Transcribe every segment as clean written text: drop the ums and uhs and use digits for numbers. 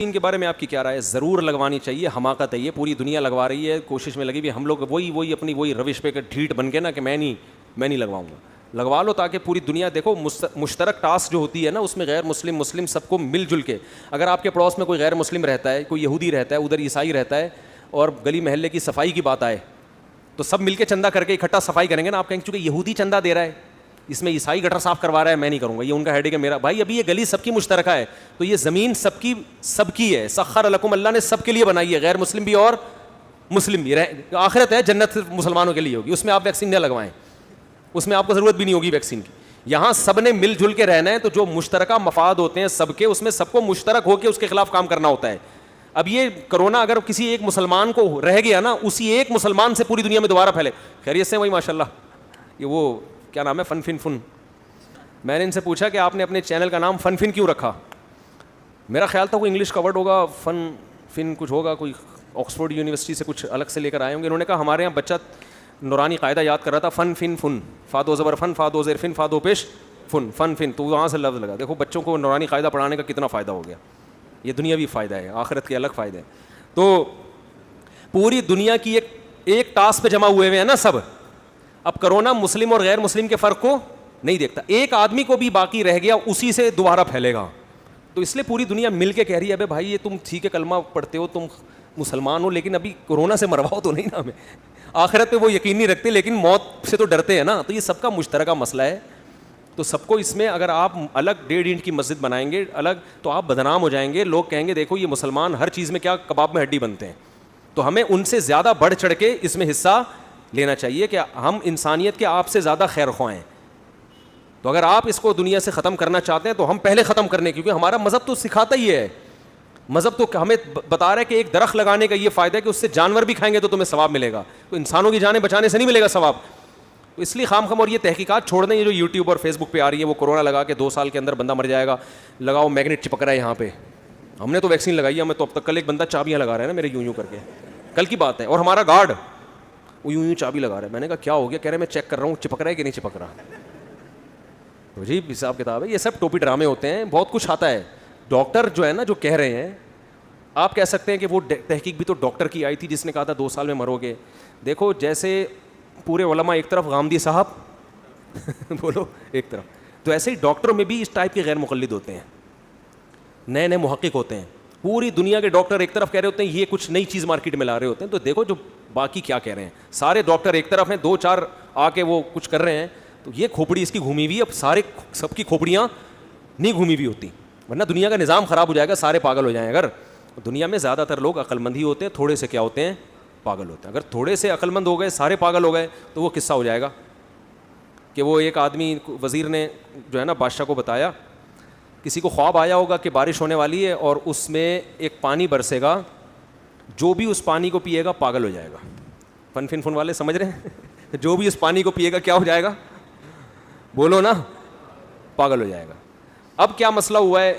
ان کے بارے میں آپ کی کیا رائے ہے؟ ضرور لگوانی چاہیے، حماقت ہے یہ، پوری دنیا لگوا رہی ہے، کوشش میں لگی ہوئی، ہم لوگ وہی اپنی روش پہ ڈھیٹ بن کے نا کہ میں نہیں لگواؤں گا. لگوا لو تاکہ پوری دنیا دیکھو. مشترک ٹاسک جو ہوتی ہے نا اس میں غیر مسلم سب کو مل جل کے، اگر آپ کے پڑوس میں کوئی غیر مسلم رہتا ہے، کوئی یہودی رہتا ہے، ادھر عیسائی رہتا ہے، اور گلی محلے کی صفائی کی بات آئے تو سب مل کے چندہ کر کے اکٹھا صفائی کریں گے نا. آپ کہیں چونکہ یہودی چندہ دے رہا ہے، اس میں عیسائی گٹر صاف کروا رہا ہے، میں نہیں کروں گا، یہ ان کا ہیڈیک ہے. میرا بھائی ابھی یہ گلی سب کی مشترکہ ہے، تو یہ زمین سب کی ہے. سخر لکم، اللہ نے سب کے لیے بنائی ہے، غیر مسلم بھی اور مسلم بھی. آخرت ہے، جنت صرف مسلمانوں کے لیے ہوگی، اس میں آپ ویکسین نہ لگوائیں، اس میں آپ کو ضرورت بھی نہیں ہوگی ویکسین کی. یہاں سب نے مل جل کے رہنا ہے، تو جو مشترکہ مفاد ہوتے ہیں سب کے، اس میں سب کو مشترک ہو کے اس کے خلاف کام کرنا ہوتا ہے. اب یہ کرونا اگر کسی ایک مسلمان کو رہ گیا نا، اسی ایک مسلمان سے پوری دنیا میں دوبارہ پھیلے. خیریت سے وہی ماشاء اللہ. یہ وہ کیا نام ہے، فن. میں نے ان سے پوچھا کہ آپ نے اپنے چینل کا نام فن کیوں رکھا؟ میرا خیال تھا کوئی انگلش کا ورڈ ہوگا، فن کچھ ہوگا، کوئی آکسفورڈ یونیورسٹی سے کچھ الگ سے لے کر آئے ہوں گے. انہوں نے کہا ہمارے یہاں بچہ نورانی قاعدہ یاد کر رہا تھا، فن فا دو زبر فن، فا دو زیر فن، فا دو پیش فن، تو وہاں سے لفظ لگا. دیکھو بچوں کو نورانی قاعدہ پڑھانے کا کتنا فائدہ ہو گیا. یہ دنیاوی فائدہ ہے، آخرت کے الگ فائدے ہیں. تو پوری دنیا کی ایک ٹاسک پہ جمع ہوئے ہیں نا سب. اب کرونا مسلم اور غیر مسلم کے فرق کو نہیں دیکھتا، ایک آدمی کو بھی باقی رہ گیا اسی سے دوبارہ پھیلے گا. تو اس لیے پوری دنیا مل کے کہہ رہی ہے ابے بھائی یہ تم ٹھیک ہے کلمہ پڑھتے ہو، تم مسلمان ہو، لیکن ابھی کورونا سے مرواؤ تو نہیں نا ہمیں. آخرت پہ وہ یقین نہیں رکھتے لیکن موت سے تو ڈرتے ہیں نا. تو یہ سب کا مشترکہ مسئلہ ہے. تو سب کو اس میں اگر آپ الگ 1.5 اینٹ کی مسجد بنائیں گے الگ تو آپ بدنام ہو جائیں گے. لوگ کہیں گے دیکھو یہ مسلمان ہر چیز میں کیا کباب میں ہڈی بنتے ہیں. تو ہمیں ان سے زیادہ بڑھ چڑھ کے اس میں حصہ لینا چاہیے کہ ہم انسانیت کے آپ سے زیادہ خیر خواہ ہیں. تو اگر آپ اس کو دنیا سے ختم کرنا چاہتے ہیں تو ہم پہلے ختم کرنے، کیونکہ ہمارا مذہب تو سکھاتا ہی ہے. مذہب تو ہمیں بتا رہا ہے کہ ایک درخت لگانے کا یہ فائدہ ہے کہ اس سے جانور بھی کھائیں گے تو تمہیں ثواب ملے گا، تو انسانوں کی جانیں بچانے سے نہیں ملے گا ثواب. تو اس لیے خام اور یہ تحقیقات چھوڑ دیں، یہ جو یوٹیوب اور فیس بک پہ آ رہی ہے وہ کورونا لگا کے 2 سال کے اندر بندہ مر جائے گا، لگاؤ میگنیٹ چپک رہا ہے یہاں پہ. ہم نے تو ویکسین لگائی ہے، ہمیں تو اب تک کل ایک بندہ چابیاں لگا رہا ہے نا میرے یوں کر کے، کل کی بات ہے. اور ہمارا گارڈ وہ یوں چابی لگا رہا ہے. میں نے کہا کیا ہو گیا؟ کہہ رہے میں چیک کر رہا ہوں چپک رہا ہے کہ نہیں چپک رہا. عجیب حساب کتاب ہے. یہ سب ٹوپی ڈرامے ہوتے ہیں، بہت کچھ آتا ہے. ڈاکٹر جو ہے نا جو کہہ رہے ہیں، آپ کہہ سکتے ہیں کہ وہ تحقیق بھی تو ڈاکٹر کی آئی تھی جس نے کہا تھا 2 سال میں مرو گے. دیکھو جیسے پورے علماء ایک طرف، غامدی صاحب بولو ایک طرف، تو ایسے ہی ڈاکٹروں میں بھی اس ٹائپ کے غیر مقلد ہوتے ہیں، نئے محقق ہوتے ہیں. پوری دنیا کے ڈاکٹر ایک طرف کہہ رہے ہوتے ہیں یہ کچھ نئی چیز مارکیٹ میں لا رہے ہوتے ہیں. تو دیکھو جو باقی کیا کہہ رہے ہیں. سارے ڈاکٹر ایک طرف ہیں، 2-4 آ کے وہ کچھ کر رہے ہیں. تو یہ کھوپڑی اس کی گھومی ہوئی، اب سب کی کھوپڑیاں نہیں گھومی ہوئی ہوتی، ورنہ دنیا کا نظام خراب ہو جائے گا، سارے پاگل ہو جائیں. اگر دنیا میں زیادہ تر لوگ عقل مند ہی ہوتے ہیں، تھوڑے سے کیا ہوتے ہیں، پاگل ہوتے ہیں. اگر تھوڑے سے عقل مند ہو گئے سارے پاگل ہو گئے تو وہ قصہ ہو جائے گا کہ وہ ایک آدمی وزیر نے جو ہے نا بادشاہ کو بتایا، کسی کو خواب آیا ہوگا کہ بارش ہونے والی ہے اور اس میں ایک پانی برسے گا، جو بھی اس پانی کو پیے گا پاگل ہو جائے گا. فن والے سمجھ رہے ہیں؟ جو بھی اس پانی کو پیے گا کیا ہو جائے گا؟ بولو نا، پاگل ہو جائے گا. اب کیا مسئلہ ہوا ہے؟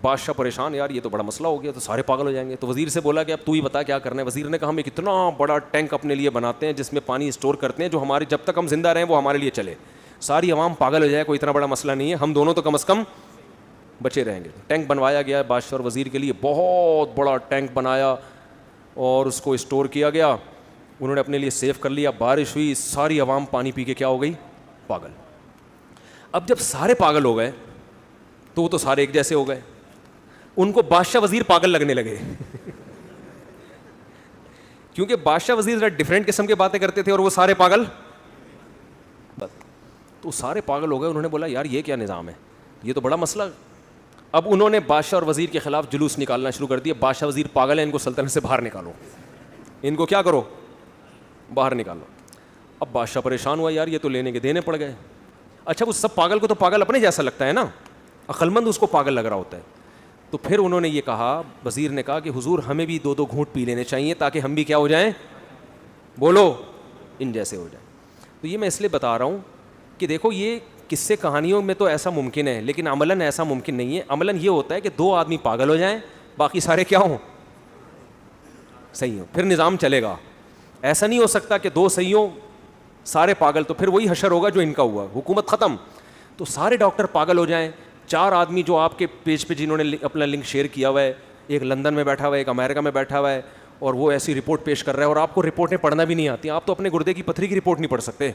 بادشاہ پریشان، یار یہ تو بڑا مسئلہ ہو گیا، تو سارے پاگل ہو جائیں گے. تو وزیر سے بولا کہ اب تو ہی بتا کیا کرنا ہے. وزیر نے کہا ہم ایک اتنا بڑا ٹینک اپنے لیے بناتے ہیں جس میں پانی اسٹور کرتے ہیں جو ہمارے جب تک ہم زندہ رہیں وہ ہمارے لیے چلے. ساری عوام پاگل ہو جائے، کوئی اتنا بڑا مسئلہ نہیں ہے، ہم دونوں تو کم از کم بچے رہیں گے. ٹینک بنوایا گیا بادشاہ اور وزیر کے لیے، بہت بڑا ٹینک بنایا اور اس کو اسٹور کیا گیا. انہوں نے اپنے لیے سیو کر لیا. بارش ہوئی، ساری عوام پانی پی کے کیا ہو گئی؟ پاگل. اب جب سارے پاگل ہو گئے تو وہ تو سارے ایک جیسے ہو گئے، ان کو بادشاہ وزیر پاگل لگنے لگے کیونکہ بادشاہ وزیر ذرا ڈفرینٹ قسم کے باتیں کرتے تھے اور وہ سارے پاگل. بس تو سارے پاگل ہو گئے. انہوں نے بولا یار یہ کیا نظام ہے، یہ تو بڑا مسئلہ. اب انہوں نے بادشاہ اور وزیر کے خلاف جلوس نکالنا شروع کر دیا. بادشاہ وزیر پاگل ہیں، ان کو سلطنت سے باہر نکالو، ان کو کیا کرو، باہر نکالو. اب بادشاہ پریشان ہوا، یار یہ تو لینے کے دینے پڑ گئے. اچھا وہ سب پاگل کو تو پاگل اپنے جیسا لگتا ہے نا، عقل مند اس کو پاگل لگ رہا ہوتا ہے. تو پھر انہوں نے یہ کہا، وزیر نے کہا کہ حضور ہمیں بھی 2 گھونٹ پی لینے چاہیے تاکہ ہم بھی کیا ہو جائیں، بولو، ان جیسے ہو جائیں. تو یہ میں اس لیے بتا رہا ہوں کہ دیکھو یہ قصے کہانیوں میں تو ایسا ممکن ہے لیکن عملاً ایسا ممکن نہیں ہے. عملاً یہ ہوتا ہے کہ 2 آدمی پاگل ہو جائیں، باقی سارے کیا ہوں، صحیح ہوں، پھر نظام چلے گا. ایسا نہیں ہو سکتا کہ 2 صحیح ہوں سارے پاگل، تو پھر وہی حشر ہوگا جو ان کا ہوا، حکومت ختم. تو سارے ڈاکٹر پاگل ہو جائیں، 4 آدمی جو آپ کے پیج پہ جنہوں نے اپنا لنک شیئر کیا ہوا ہے ایک لندن میں بیٹھا ہوا ہے, ایک امریکہ میں بیٹھا ہوا ہے, اور وہ ایسی رپورٹ پیش کر رہا ہے, اور آپ کو رپورٹیں پڑھنا بھی نہیں آتی. آپ تو اپنے گردے کی پتھری کی رپورٹ نہیں پڑھ سکتے.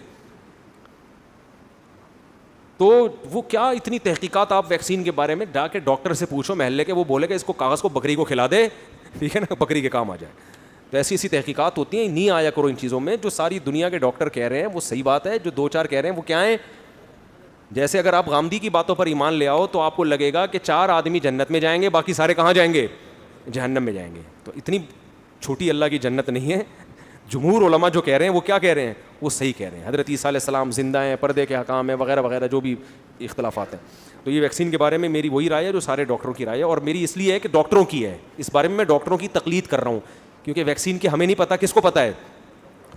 تو وہ کیا اتنی تحقیقات آپ ویکسین کے بارے میں جا کے ڈاکٹر سے پوچھو محلے کے, وہ بولے کہ اس کو کاغذ کو بکری کو کھلا دے, ٹھیک ہے نا, بکری کے کام آ جائے. تو ایسی ایسی تحقیقات ہوتی ہیں, نہیں آیا کرو ان چیزوں میں. جو ساری دنیا کے ڈاکٹر کہہ رہے ہیں وہ صحیح بات ہے, جو دو چار کہہ رہے ہیں وہ کیا ہیں. جیسے اگر آپ غامدی کی باتوں پر ایمان لے آؤ تو آپ کو لگے گا کہ 4 آدمی جنت میں جائیں گے, باقی سارے کہاں جائیں گے, جہنم میں جائیں گے. تو اتنی چھوٹی اللہ کی جنت نہیں ہے. جمہور علماء جو کہہ رہے ہیں وہ کیا کہہ رہے ہیں, وہ صحیح کہہ رہے ہیں. حضرت عیسیٰ علیہ السلام زندہ ہیں, پردے کے حکام ہیں, وغیرہ وغیرہ جو بھی اختلافات ہیں. تو یہ ویکسین کے بارے میں میری وہی رائے ہے جو سارے ڈاکٹروں کی رائے ہے, اور میری اس لیے ہے کہ ڈاکٹروں کی ہے. اس بارے میں ڈاکٹروں کی تقلید کر رہا ہوں, کیونکہ ویکسین کی ہمیں نہیں پتہ, کس کو پتہ ہے.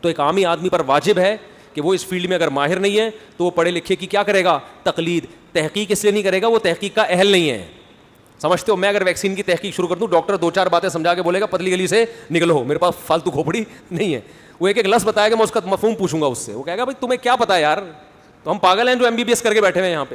تو ایک عامی آدمی پر واجب ہے کہ وہ اس فیلڈ میں اگر ماہر نہیں ہے تو وہ پڑھے لکھے کی کیا کرے گا, تقلید. تحقیق اس لیے نہیں کرے گا, وہ تحقیق کا اہل نہیں ہے. سمجھتے ہو, میں اگر ویکسین کی تحقیق شروع کر دوں, ڈاکٹر 2-4 باتیں سمجھا کے بولے گا پتلی گلی سے نکلو, میرے پاس فالتو کھوپڑی نہیں ہے. وہ ایک لفظ بتائے گا, میں اس کا مفہوم پوچھوں گا اس سے, وہ کہے گا بھائی تمہیں کیا پتا ہے یار, تو ہم پاگل ہیں جو MBBS کر کے بیٹھے ہوئے ہیں یہاں پہ.